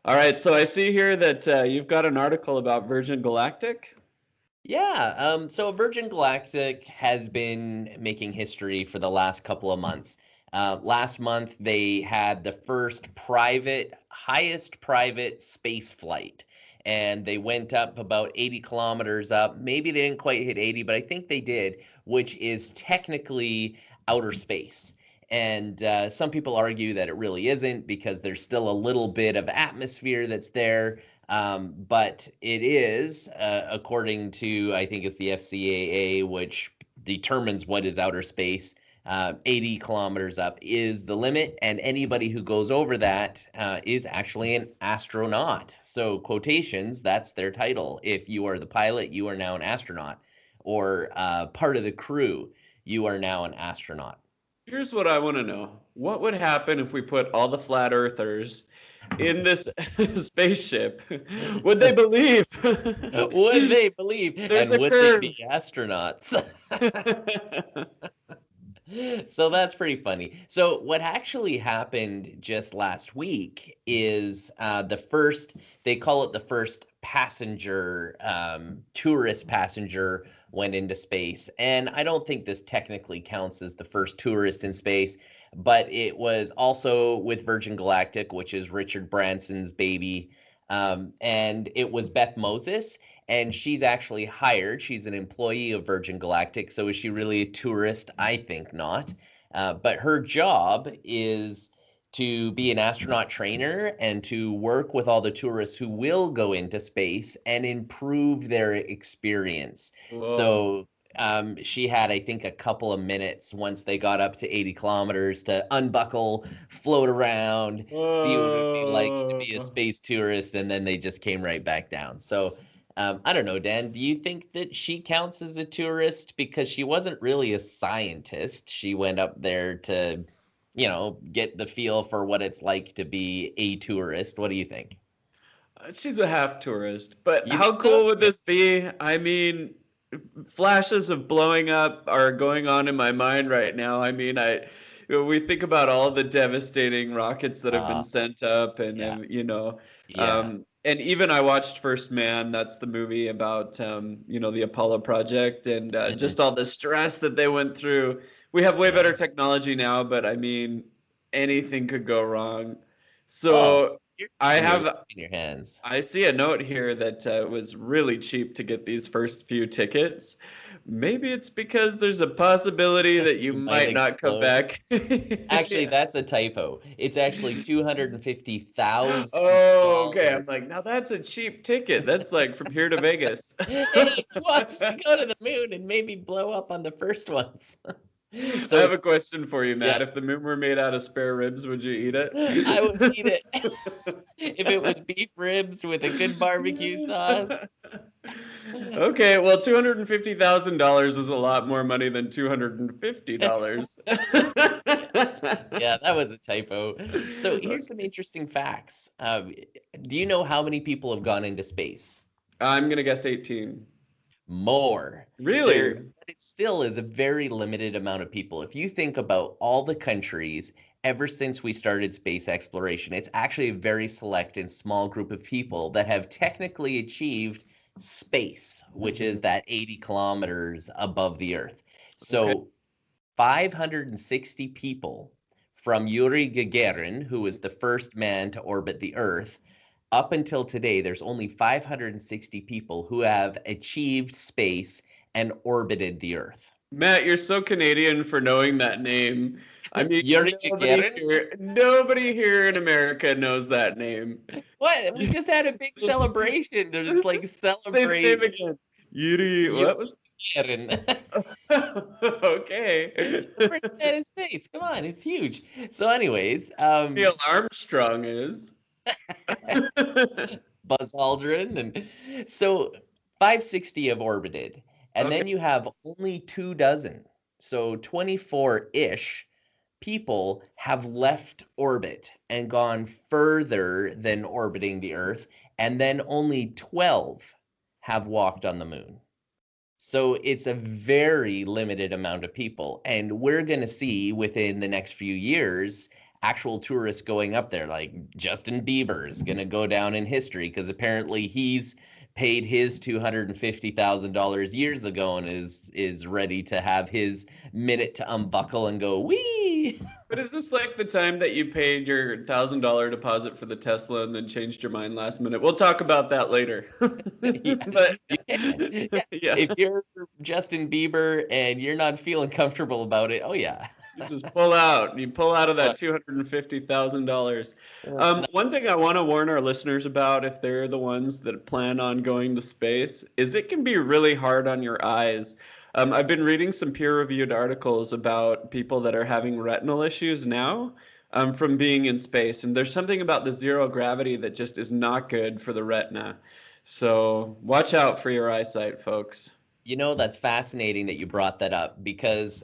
All right, so I see here that you've got an article about Virgin Galactic. Yeah, so Virgin Galactic has been making history for the last couple of months. Last month, they had the first highest private space flight, and they went up about 80 kilometers up. Maybe they didn't quite hit 80, but I think they did, which is technically outer space. And some people argue that it really isn't because there's still a little bit of atmosphere that's there. But it is, according to, I think it's the FCAA, which determines what is outer space, 80 kilometers up is the limit, and anybody who goes over that is actually an astronaut. So, quotations, that's their title. If you are the pilot, you are now an astronaut, or part of the crew, you are now an astronaut. Here's what I want to know. What would happen if we put all the flat earthers in this spaceship? Would they believe? Would they believe? There's And a would they curve. be astronauts? So that's pretty funny. So what actually happened just last week is they call it the first passenger, tourist passenger went into space. And I don't think this technically counts as the first tourist in space, but it was also with Virgin Galactic, which is Richard Branson's baby. And it was Beth Moses, and she's actually hired. She's an employee of Virgin Galactic. So is she really a tourist? I think not. But her job is to be an astronaut trainer and to work with all the tourists who will go into space and improve their experience. Whoa. So she had, I think, a couple of minutes once they got up to 80 kilometers to unbuckle, float around, see what it would be like to be a Whoa. space tourist, and then they just came right back down. So I don't know, Dan, do you think that she counts as a tourist? Because she wasn't really a scientist. She went up there to, get the feel for what it's like to be a tourist. What do you think? She's a half tourist, but You how think so? cool would Yeah. this be? I mean, flashes of blowing up are going on in my mind right now. I mean, we think about all the devastating rockets that have been Uh, sent up, and yeah. Yeah. and even I watched First Man. That's the movie about the Apollo project, and Mhm. just all the stress that they went through. We have way Yeah. better technology now, but I mean, anything could go wrong. Well, So you're I keeping your life have in your hands. I see a note here that it was really cheap to get these first few tickets. Maybe it's because there's a possibility that you You might might not come explode. back. Actually, Yeah. that's a typo. It's actually Oh, okay. $250,000. I'm like, now that's a cheap ticket. That's like from here to Vegas. Hey, who wants to go to the moon and maybe blow up on the first ones? I So have a it's, question for you, yeah, Matt. If the moon were made out of spare ribs, would you eat it? I would eat it. If it was beef ribs with a good barbecue sauce. Okay, well, $250,000 is a lot more money than $250. Yeah, that was a typo. So here's some Okay. interesting facts. Do you know how many people have gone into space? I'm gonna guess 18. More. Really? But it still is a very limited amount of people. If you think about all the countries ever since we started space exploration, it's actually a very select and small group of people that have technically achieved space, which Mhm. is that 80 kilometers above the Earth. Okay. So 560 people from Yuri Gagarin, who was the first man to orbit the Earth, up until today, there's only 560 people who have achieved space and orbited the Earth. Matt, you're so Canadian for knowing that name. I mean, Yuri Gagarin? nobody here in America knows that name. What? We just had a big celebration to just like Say the name celebrate again. Yuri, Yuri what was? Gagarin. Okay. He's the first man in space. Come on, it's huge. So, anyways, Neil Armstrong is. Buzz Aldrin, and so 560 have orbited, and Okay. then you have only 2 dozen, so 24-ish people have left orbit and gone further than orbiting the Earth, and then only 12 have walked on the moon. So it's a very limited amount of people. And we're going to see within the next few years actual tourists going up there. Like Justin Bieber is going to go down in history because apparently he's paid his $250,000 years ago and is ready to have his minute to unbuckle and go wee. But is this like the time that you paid your $1,000 deposit for the Tesla and then changed your mind last minute? We'll talk about that later. But Yeah. yeah, If you're Justin Bieber and you're not feeling comfortable about it, oh yeah. you just pull out. You pull out of that $250,000. One thing I want to warn our listeners about, if they're the ones that plan on going to space, is it can be really hard on your eyes. I've been reading some peer-reviewed articles about people that are having retinal issues now from being in space, and there's something about the zero gravity that just is not good for the retina. So watch out for your eyesight, folks. You know, that's fascinating that you brought that up because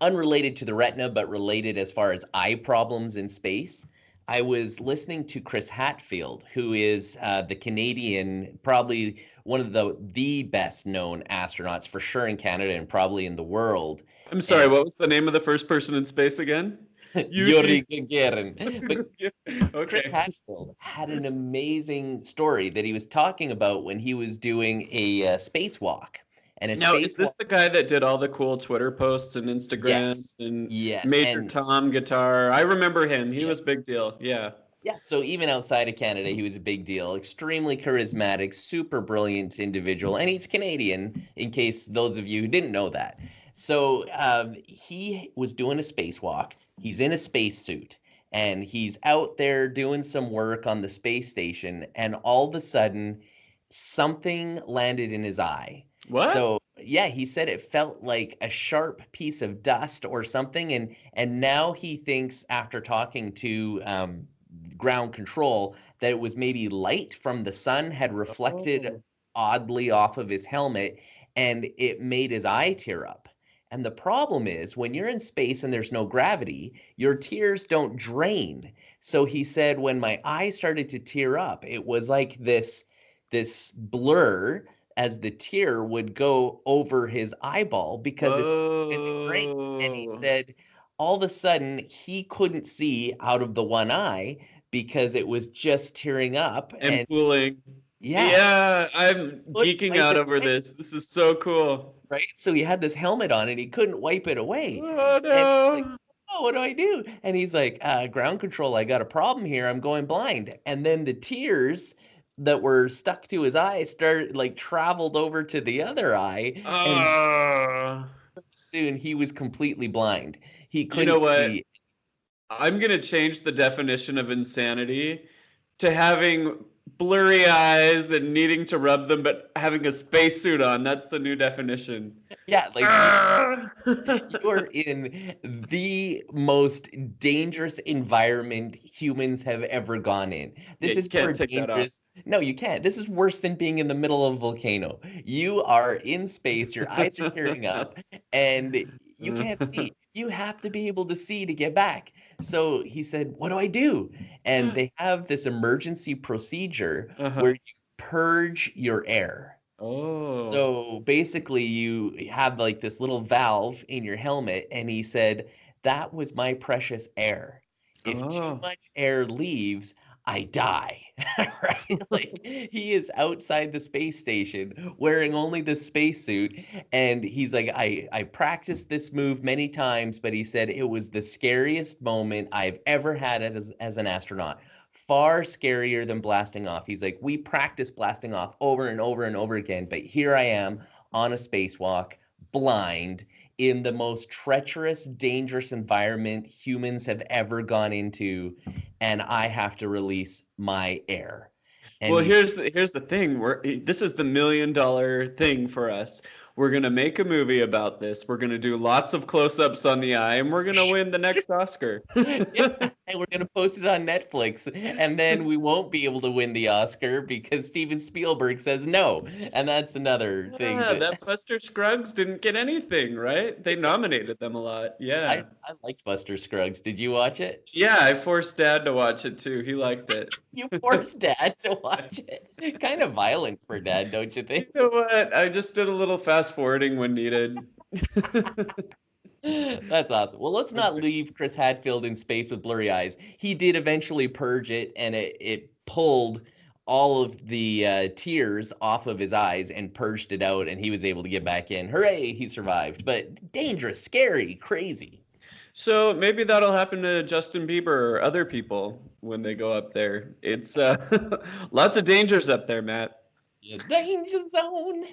unrelated to the retina, but related as far as eye problems in space. I was listening to Chris Hadfield, who is the Canadian, probably one of the best known astronauts for sure in Canada and probably in the world. I'm sorry, what was the name of the first person in space again? Yuri Gagarin. But Chris Okay. Hadfield had an amazing story that he was talking about when he was doing a spacewalk. And a Now, is this spacewalk, the guy that did all the cool Twitter posts and Instagrams and yes, Major and Tom guitar? I remember him. He yeah. was big deal. Yeah. Yeah, so even outside of Canada, he was a big deal. Extremely charismatic, super brilliant individual, and he's Canadian, in case those of you who didn't know that. So he was doing a spacewalk. He's in a spacesuit, and he's out there doing some work on the space station, and all of a sudden, something landed in his eye. What? So yeah, he said it felt like a sharp piece of dust or something, and now he thinks after talking to ground control that it was maybe light from the sun had reflected Oh. oddly off of his helmet and it made his eye tear up. And the problem is when you're in space and there's no gravity, your tears don't drain. So he said when my eye started to tear up, it was like this blur as the tear would go over his eyeball because it's in the drain. And he Oh. said all of a sudden he couldn't see out of the one eye because it was just tearing up. And And pooling. yeah, Yeah, I'm couldn't geeking wipe out it over away, this. This is so cool. right? So he had this helmet on and he couldn't wipe it away. Oh And he's like, no. oh, what do I do? And he's like, ground control, I got a problem here. I'm going blind. And then the tears that were stuck to his eye started like traveled over to the other eye. And Ah. soon he was completely blind. He You know couldn't what? see. I'm gonna change the definition of insanity to having blurry eyes and needing to rub them, but having a spacesuit on. That's the new definition. Yeah, like Ah! you're in the most dangerous environment humans have ever gone in. This Yeah, is you can't more take that off. dangerous. No, you can't. This is worse than being in the middle of a volcano. You are in space, your eyes are tearing up, and you can't see. You have to be able to see to get back. So he said, what do I do? And they have this emergency procedure Uh-huh. where you purge your air. Oh. So basically, you have like this little valve in your helmet, and he said, that was my precious air. If Oh. too much air leaves, I die. Right? Like he is outside the space station wearing only the spacesuit, and he's like, I practiced this move many times, but he said it was the scariest moment I've ever had as an astronaut. Far scarier than blasting off. He's like, we practice blasting off over and over and over again, but here I am on a spacewalk, blind, in the most treacherous, dangerous environment humans have ever gone into, and I have to release my air. And Well, here's the thing. This is the $1 million thing for us. We're gonna make a movie about this. We're gonna do lots of close-ups on the eye, and we're gonna win the next Oscar. yeah, and we're gonna post it on Netflix, and then we won't be able to win the Oscar because Steven Spielberg says no, and that's another thing. Yeah, that Buster Scruggs didn't get anything, right? They nominated them a lot. Yeah. I liked Buster Scruggs. Did you watch it? Yeah, I forced Dad to watch it too. He liked it. You forced Dad to watch it. Kind of violent for Dad, don't you think? You know what? I just did a little fast forwarding when needed. That's awesome. Well, let's not leave Chris Hadfield in space with blurry eyes. He did eventually purge it, and it pulled all of the tears off of his eyes and purged it out, and he was able to get back in. Hooray, he survived. But dangerous, scary, crazy. So maybe that'll happen to Justin Bieber or other people when they go up there. It's lots of dangers up there, Matt. Danger zone.